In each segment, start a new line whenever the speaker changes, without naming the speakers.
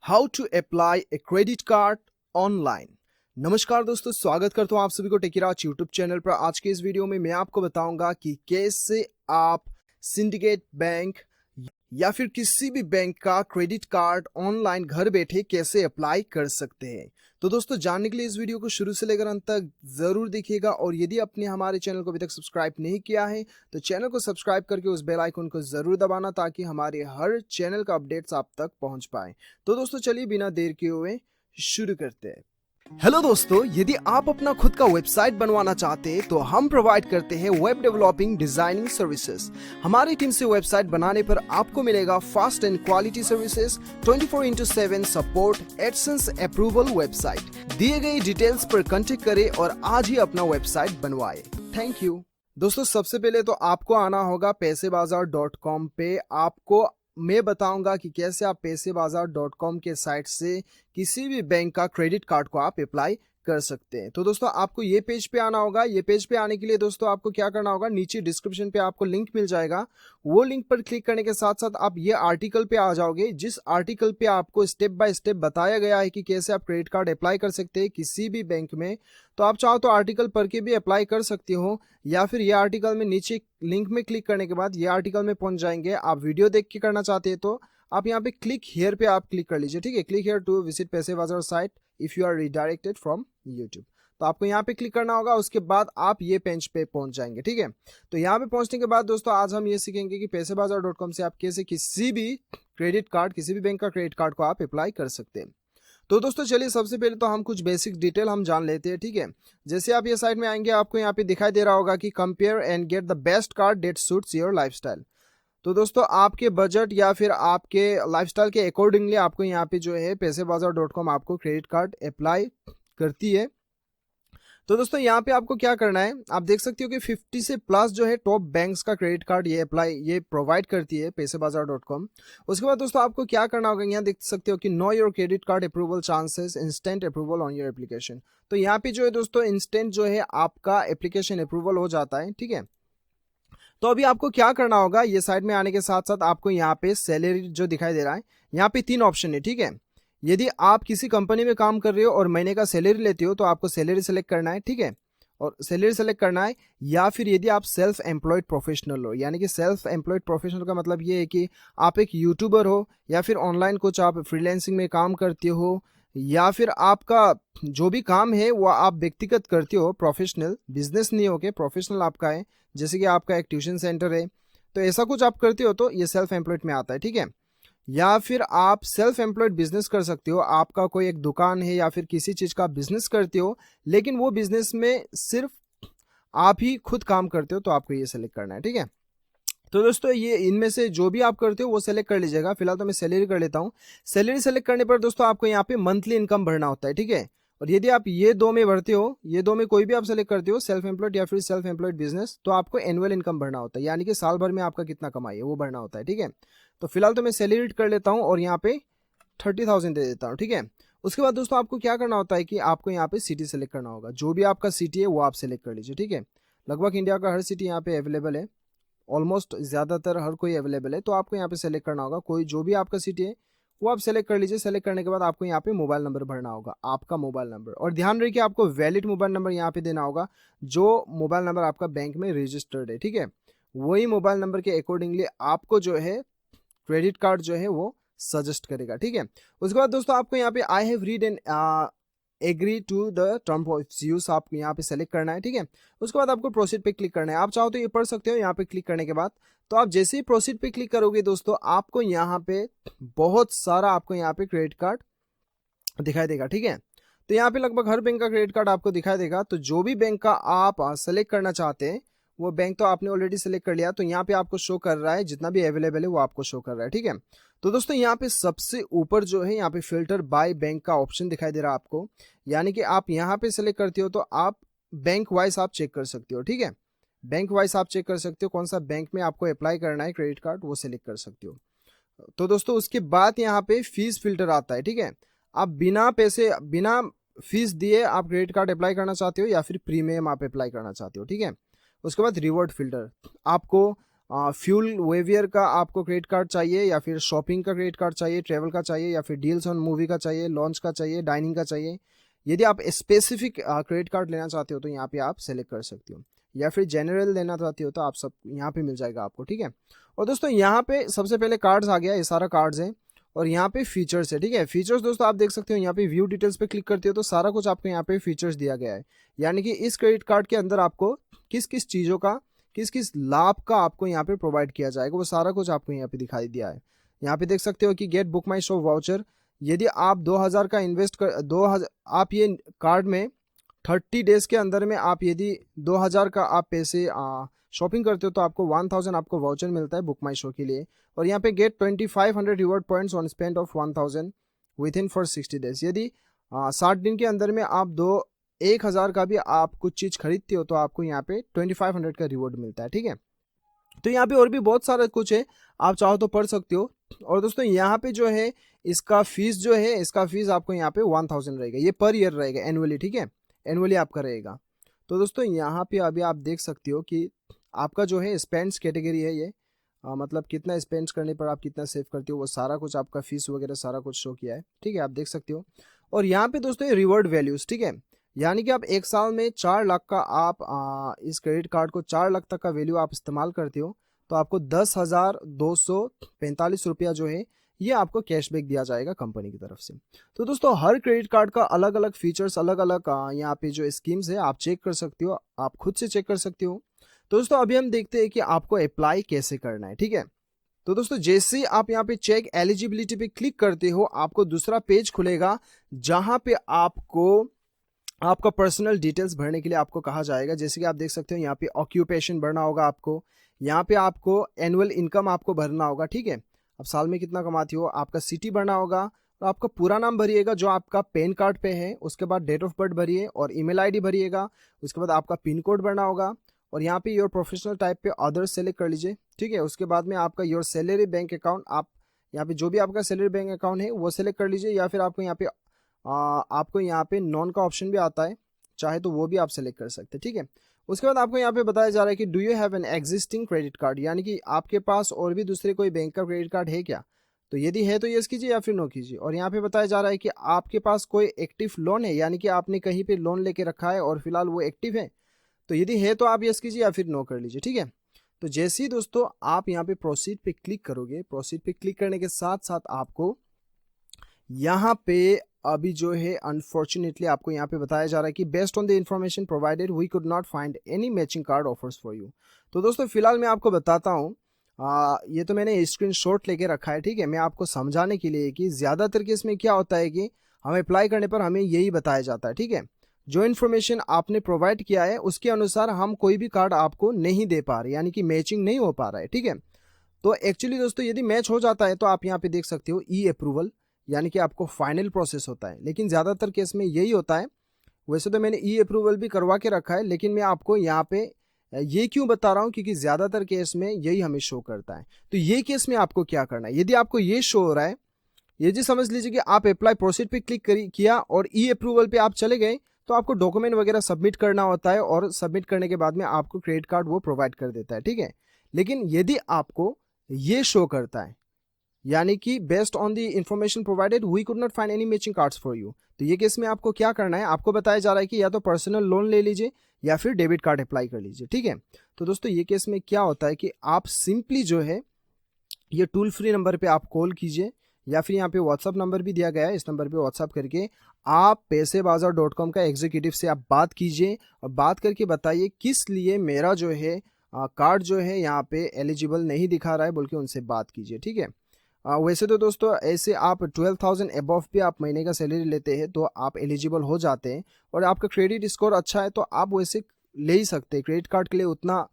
How to apply a credit card online. नमस्कार दोस्तों, स्वागत करता हूं आप सभी को टेकीराज यूट्यूब चैनल पर। आज के इस वीडियो में मैं आपको बताऊंगा कि कैसे आप सिंडिकेट बैंक या फिर किसी भी बैंक का क्रेडिट कार्ड ऑनलाइन घर बैठे कैसे अप्लाई कर सकते हैं। तो दोस्तों, जानने के लिए इस वीडियो को शुरू से लेकर अंत तक जरूर देखिएगा और यदि आपने हमारे चैनल को अभी तक सब्सक्राइब नहीं किया है तो चैनल को सब्सक्राइब करके उस बेल आइकन को जरूर दबाना ताकि हमारे हर चैनल का अपडेट्स आप तक पहुंच पाए। तो दोस्तों चलिए बिना देर किए हुए शुरू करते हैं। हेलो दोस्तों, यदि आप अपना खुद का वेबसाइट बनवाना चाहते हैं तो हम प्रोवाइड करते हैं वेब डेवलपिंग डिजाइनिंग सर्विसेज। हमारी टीम से वेबसाइट बनाने पर आपको मिलेगा fast and quality services, 24/7 support, AdSense approval. Website दिए गए डिटेल्स पर कांटेक्ट करें और आज ही अपना वेबसाइट बनवाएं। Thank you. दोस्तों, सबसे पहले तो आपको आना होगा पैसेबाजार.com पे। आपको मैं बताऊंगा कि कैसे आप पैसेबाजार.com के साइट से किसी भी बैंक का क्रेडिट कार्ड को आप अप्लाई कर सकते हैं। तो दोस्तों, आपको ये पेज पे आना होगा। ये पेज पे आने के लिए दोस्तों आपको क्या करना होगा, नीचे डिस्क्रिप्शन पे आपको लिंक मिल जाएगा। वो लिंक पर क्लिक करने के साथ साथ आप ये आर्टिकल पे आ जाओगे, जिस आर्टिकल पे आपको स्टेप बाय स्टेप बताया गया है कि कैसे आप क्रेडिट कार्ड अप्लाई कर सकते हैं किसी भी बैंक में। तो आप चाहो तो आर्टिकल पढ़ के भी अप्लाई कर सकते हो, या फिर ये आर्टिकल में नीचे लिंक में क्लिक करने के बाद ये आर्टिकल में पहुंच जाएंगे। आप वीडियो देख के करना चाहते हैं तो आप यहाँ पे क्लिक हियर पे आप क्लिक कर लीजिए। ठीक है, click here to visit Paisabazaar site if you are redirected from YouTube. तो आपको यहाँ पे क्लिक करना होगा, उसके बाद आप ये पेज पे पहुंच जाएंगे। ठीक है, तो यहाँ पे पहुंचने के बाद दोस्तों आज हम ये सीखेंगे कि पैसेबाजार.com से आप कैसे किसी भी क्रेडिट कार्ड, किसी भी बैंक का क्रेडिट कार्ड को आप अप्लाई कर सकते हैं। तो दोस्तों चलिए, सबसे पहले तो हम कुछ बेसिक डिटेल हम जान लेते हैं। ठीक है, जैसे आप ये साइट में आएंगे आपको यहाँ पे दिखाई दे रहा होगा कि compare and get the best card that suits your lifestyle. तो दोस्तों आपके बजट या फिर आपके लाइफस्टाइल के अकॉर्डिंगली आपको यहाँ पे जो है पैसेबाजार.com आपको क्रेडिट कार्ड अप्लाई करती है। तो दोस्तों यहाँ पे आपको क्या करना है, आप देख सकते हो कि 50 से प्लस जो है टॉप बैंक्स का क्रेडिट कार्ड ये प्रोवाइड करती है पैसेबाजार.com। उसके बाद दोस्तों आपको क्या करना होगा, यहाँ देख सकते हो कि know your credit card approval chances, instant approval on your application. तो यहाँ पे जो है दोस्तों इंस्टेंट जो है आपका एप्लीकेशन अप्रूवल हो जाता है। ठीक है, तो अभी आपको क्या करना होगा, ये साइड में आने के साथ साथ आपको यहाँ पे सैलरी जो दिखाई दे रहा है, यहाँ पे 3 ऑप्शन है। ठीक है, यदि आप किसी कंपनी में काम कर रहे हो और महीने का सैलरी लेते हो तो आपको सैलरी सेलेक्ट करना है। ठीक है, और सैलरी सेलेक्ट करना है, या फिर यदि आप सेल्फ एम्प्लॉयड प्रोफेशनल हो, यानी कि सेल्फ एम्प्लॉयड प्रोफेशनल का मतलब ये है कि आप एक यूट्यूबर हो या फिर ऑनलाइन कुछ आप फ्रीलांसिंग में काम करते हो, या फिर आपका जो भी काम है वो आप व्यक्तिगत करते हो, प्रोफेशनल बिजनेस नहीं हो के प्रोफेशनल आपका है, जैसे कि आपका एक ट्यूशन सेंटर है, तो ऐसा कुछ आप करते हो तो ये सेल्फ एम्प्लॉयड में आता है। ठीक है, या फिर आप सेल्फ एम्प्लॉयड बिजनेस कर सकते हो, आपका कोई एक दुकान है या फिर किसी चीज़ का बिजनेस करते हो, लेकिन वो बिजनेस में सिर्फ आप ही खुद काम करते हो, तो आपको ये सेलेक्ट करना है। ठीक है, तो दोस्तों ये इनमें से जो भी आप करते हो वो सेलेक्ट कर लीजिएगा। फिलहाल तो मैं सैलरी कर लेता हूँ। सैलरी सेलेक्ट करने पर दोस्तों आपको यहाँ पे मंथली इनकम भरना होता है। ठीक है, और यदि आप ये दो में भरते हो, ये दो में कोई भी आप सेलेक्ट करते हो, सेल्फ एम्प्लॉयड या फिर सेल्फ एम्प्लॉयड बिजनेस, तो आपको एनुअल इनकम भरना होता है, यानी कि साल भर में आपका कितना कमाई है वो भरना होता है। ठीक है, तो फिलहाल तो मैं सैलरी कर लेता हूँ और यहाँ पे 30,000 दे देता हूँ। ठीक है, उसके बाद दोस्तों आपको क्या करना होता है कि आपको यहाँ पे सिटी सेलेक्ट करना होगा। जो भी आपका सिटी है वो आप सेलेक्ट कर लीजिए। ठीक है, लगभग इंडिया का हर सिटी यहाँ पे अवेलेबल है, ऑलमोस्ट ज़्यादातर हर कोई अवेलेबल है, तो आपको यहाँ पे सेलेक्ट करना होगा। कोई जो भी आपका सिटी है वो आप सेलेक्ट कर लीजिए। सेलेक्ट करने के बाद आपको यहाँ पे मोबाइल नंबर भरना होगा, आपका मोबाइल नंबर, और ध्यान रखिए आपको वैलिड मोबाइल नंबर यहाँ पे देना होगा, जो मोबाइल नंबर आपका बैंक में रजिस्टर्ड है। ठीक है, वही मोबाइल नंबर के अकॉर्डिंगली आपको जो है क्रेडिट कार्ड जो है वो सजेस्ट करेगा। ठीक है, उसके बाद दोस्तों आपको यहाँ पे I have read and agree to the term of use आपको यहाँ पे सेलेक्ट करना है। ठीक है, उसके बाद आपको प्रोसीड पे क्लिक करना है। आप चाहो तो ये पढ़ सकते हो। यहाँ पे क्लिक करने के बाद तो आप जैसे ही प्रोसीड पे क्लिक करोगे दोस्तों आपको यहाँ पे बहुत सारा आपको यहाँ पे क्रेडिट कार्ड दिखाई देगा। ठीक है, तो यहाँ पे लगभग हर बैंक का क्रेडिट कार्ड आपको दिखाई देगा। तो जो भी बैंक का आप सेलेक्ट करना चाहते हैं वो बैंक तो आपने ऑलरेडी सेलेक्ट कर लिया, तो यहाँ पे आपको शो कर रहा है, जितना भी अवेलेबल है वो आपको शो कर रहा है। ठीक है, तो दोस्तों यहाँ पे सबसे ऊपर जो है यहाँ पे फिल्टर बाय बैंक का ऑप्शन दिखाई दे रहा है आपको, यानी कि आप यहाँ पे सेलेक्ट करते हो तो आप बैंक वाइज आप चेक कर सकते हो। ठीक है, बैंक वाइज आप चेक कर सकते हो कौन सा बैंक में आपको अप्लाई करना है क्रेडिट कार्ड, वो सेलेक्ट कर सकते हो। तो दोस्तों उसके बाद यहाँ पे फीस फिल्टर आता है। ठीक है, आप बिना फीस दिए आप क्रेडिट कार्ड अप्लाई करना चाहते हो या फिर प्रीमियम आप अप्लाई करना चाहते हो। ठीक है, उसके बाद रिवॉर्ड फिल्टर, आपको फ्यूल वेवियर का आपको क्रेडिट कार्ड चाहिए, या फिर शॉपिंग का क्रेडिट कार्ड चाहिए, ट्रेवल का चाहिए, या फिर डील्स ऑन मूवी का चाहिए, लॉन्च का चाहिए, डाइनिंग का चाहिए। यदि आप स्पेसिफिक क्रेडिट कार्ड लेना चाहते हो तो यहाँ पे आप सेलेक्ट कर सकते हो, या फिर जनरल लेना चाहते हो तो आप सब यहाँ पे मिल जाएगा आपको, ठीक है। और दोस्तों यहाँ पे सबसे पहले कार्ड्स आ गया, ये सारा कार्ड्स है, और यहाँ पे फीचर्स है, ठीक है। फीचर्स दोस्तों आप देख सकते हो, यहाँ पे व्यू डिटेल्स पे क्लिक करते हो तो सारा कुछ आपको यहाँ पे फीचर्स दिया गया है, यानी कि इस क्रेडिट कार्ड के अंदर आपको किस किस चीज़ों का, किस किस लाभ का आपको यहाँ पे प्रोवाइड किया जाएगा, वो सारा कुछ आपको यहाँ पे दिखाई दिया है। यहाँ पे देख सकते हो कि गेट बुक माई शो वाउचर, यदि आप 2000 का इन्वेस्ट कर 2000 आप ये कार्ड में 30 डेज के अंदर में आप यदि 2000 का आप पैसे शॉपिंग करते हो तो आपको 1000 आपको वाउचर मिलता है बुक माई शो के लिए। और यहाँ पे get 2500 reward points on spend of 1000 within for 60 days, यदि 60 दिन के अंदर में आप 1000 का भी आप कुछ चीज़ खरीदते हो तो आपको यहाँ पे 2500 का रिवॉर्ड मिलता है, ठीक है। तो यहाँ पे और भी बहुत सारा कुछ है, आप चाहो तो पढ़ सकते हो। और दोस्तों यहाँ पे जो है इसका फीस जो है, इसका फीस आपको यहाँ पे 1000 रहेगा, ये पर ईयर रहेगा, एनुअली, ठीक है, एनुअली आपका रहेगा। तो दोस्तों यहाँ पे अभी आप देख सकते हो कि आपका जो है स्पेंड्स कैटेगरी है ये, मतलब कितना स्पेंड्स करने पर आप कितना सेव करते हो, वो सारा कुछ आपका फीस वगैरह सारा कुछ शो किया है, ठीक है, आप देख सकते हो। और यहाँ पे दोस्तों ये रिवॉर्ड वैल्यूज, ठीक है, यानी कि आप एक साल में 4 लाख का आप इस क्रेडिट कार्ड को 4 लाख तक का वैल्यू आप इस्तेमाल करते हो तो आपको 10,245 रुपया जो है ये आपको कैशबैक दिया जाएगा कंपनी की तरफ से। तो दोस्तों हर क्रेडिट कार्ड का अलग अलग फीचर्स, अलग अलग यहाँ पे जो स्कीम्स है आप चेक कर सकते हो, आप खुद से चेक कर सकते हो। तो दोस्तों अभी हम देखते हैं कि आपको अप्लाई कैसे करना है, ठीक है। तो दोस्तों जैसे ही आप यहाँ पे चेक एलिजिबिलिटी पे क्लिक करते हो आपको दूसरा पेज खुलेगा जहां पे आपको आपका पर्सनल डिटेल्स भरने के लिए आपको कहा जाएगा। जैसे कि आप देख सकते हो यहाँ पे ऑक्यूपेशन भरना होगा आपको, यहाँ पे आपको एनुअल इनकम आपको भरना होगा, ठीक है, अब साल में कितना कमाती हो, आपका सिटी भरना होगा, और आपका पूरा नाम भरिएगा जो आपका पैन कार्ड पे है, उसके बाद डेट ऑफ बर्थ भरिए और ईमेल आईडी भरिएगा, उसके बाद आपका पिन कोड भरना होगा, और यहाँ पे योर प्रोफेशनल टाइप पे अदर्स सेलेक्ट कर लीजिए, ठीक है। उसके बाद में आपका योर सैलरी बैंक अकाउंट, आप यहाँ पे जो भी आपका सैलरी बैंक अकाउंट है वो सेलेक्ट कर लीजिए, या फिर आपको यहाँ पे नॉन का ऑप्शन भी आता है, चाहे तो वो भी आप सेलेक्ट कर सकते हैं, ठीक है। उसके बाद आपको यहाँ पे बताया जा रहा है कि do you have an existing credit card, यानी कि आपके पास और भी दूसरे कोई बैंक का क्रेडिट कार्ड है क्या, तो यदि है तो यस कीजिए या फिर नो कीजिए। और यहाँ पे बताया जा रहा है कि आपके पास कोई एक्टिव लोन है, यानी कि आपने कहीं पे लोन लेके रखा है और फिलहाल वो एक्टिव है, तो यदि है तो आप यस कीजिए या फिर नो कर लीजिए, ठीक है। तो जैसे ही दोस्तों आप यहाँ पे प्रोसीड पे क्लिक करोगे, प्रोसीड पे क्लिक करने के साथ साथ आपको यहाँ पे अभी जो है अनफॉर्चुनेटली आपको यहाँ पे बताया जा रहा है कि based on the information provided we could not find any matching card offers for you. तो दोस्तों फिलहाल मैं आपको बताता हूँ, ये तो मैंने स्क्रीनशॉट लेके रखा है, ठीक है, मैं आपको समझाने के लिए कि ज़्यादातर केस में क्या होता है कि हमें अप्लाई करने पर हमें यही बताया जाता है, ठीक है, जो इन्फॉर्मेशन आपने प्रोवाइड किया है उसके अनुसार हम कोई भी कार्ड आपको नहीं दे पा रहे, यानी कि मैचिंग नहीं हो पा रहा है, ठीक है। तो एक्चुअली दोस्तों यदि मैच हो जाता है तो आप यहाँ पे देख सकते हो ई अप्रूवल, यानी कि आपको फाइनल प्रोसेस होता है, लेकिन ज़्यादातर केस में यही होता है। वैसे तो मैंने ई अप्रूवल भी करवा के रखा है, लेकिन मैं आपको यहाँ पे ये क्यों बता रहा हूँ, क्योंकि ज़्यादातर केस में यही हमें शो करता है। तो ये केस में आपको क्या करना है, यदि आपको ये शो हो रहा है, ये जी समझ लीजिए कि आप अप्लाई प्रोसीड पे क्लिक किया और ई अप्रूवल पे आप चले गए, तो आपको डॉक्यूमेंट वगैरह सबमिट करना होता है, और सबमिट करने के बाद में आपको क्रेडिट कार्ड वो प्रोवाइड कर देता है, ठीक है। लेकिन यदि आपको ये शो करता है, यानी कि based on the information provided we could not find any matching cards for you, तो ये केस में आपको क्या करना है, आपको बताया जा रहा है कि या तो पर्सनल लोन ले लीजिए या फिर डेबिट कार्ड अप्लाई कर लीजिए, ठीक है। तो दोस्तों ये केस में क्या होता है कि आप सिंपली जो है ये टोल फ्री नंबर पे आप कॉल कीजिए, या फिर यहाँ पे व्हाट्सअप नंबर भी दिया गया है, इस नंबर पे व्हाट्सअप करके आप पैसेबाजार.com का एग्जीक्यूटिव से आप बात कीजिए, और बात करके बताइए किस लिए मेरा जो है कार्ड जो है यहाँ पे एलिजिबल नहीं दिखा रहा है, बोल के उनसे बात कीजिए, ठीक है। वैसे तो दोस्तों ऐसे आप 12,000 अबव भी आप महीने का सैलरी लेते हैं तो आप एलिजिबल हो जाते हैं, और आपका क्रेडिट स्कोर अच्छा है तो आप वैसे ले ही सकते हैं क्रेडिट कार्ड के लिए, उतना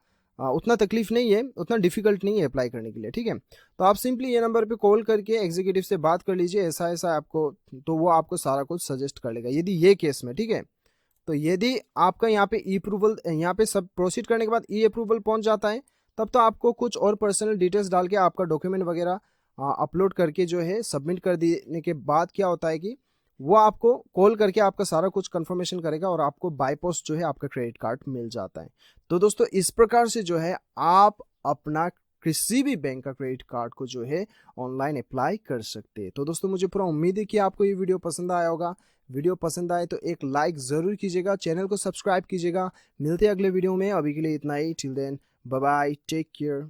तकलीफ नहीं है, उतना डिफिकल्ट नहीं है अप्लाई करने के लिए, ठीक है। तो आप सिंपली ये नंबर पे कॉल करके एग्जीक्यूटिव से बात कर लीजिए, ऐसा ऐसा आपको, तो वो आपको सारा कुछ सजेस्ट कर लेगा यदि ये केस में, ठीक है। तो यदि आपका यहाँ पे ई अप्रूवल, यहाँ पे सब प्रोसीड करने के बाद ई अप्रूवल पहुँच जाता है, तब तो आपको कुछ और पर्सनल डिटेल्स डाल के आपका डॉक्यूमेंट वगैरह अपलोड करके जो है सबमिट कर देने के बाद क्या होता है कि वो आपको कॉल करके आपका सारा कुछ कंफर्मेशन करेगा, और आपको बाय पोस्ट जो है आपका क्रेडिट कार्ड मिल जाता है। तो दोस्तों इस प्रकार से जो है आप अपना किसी भी बैंक का क्रेडिट कार्ड को जो है ऑनलाइन अप्लाई कर सकते हैं। तो दोस्तों मुझे पूरा उम्मीद है कि आपको ये वीडियो पसंद आया होगा। वीडियो पसंद आए तो एक लाइक ज़रूर कीजिएगा, चैनल को सब्सक्राइब कीजिएगा। मिलते हैं अगले वीडियो में, अभी के लिए इतना ही। Till then bye bye, take care.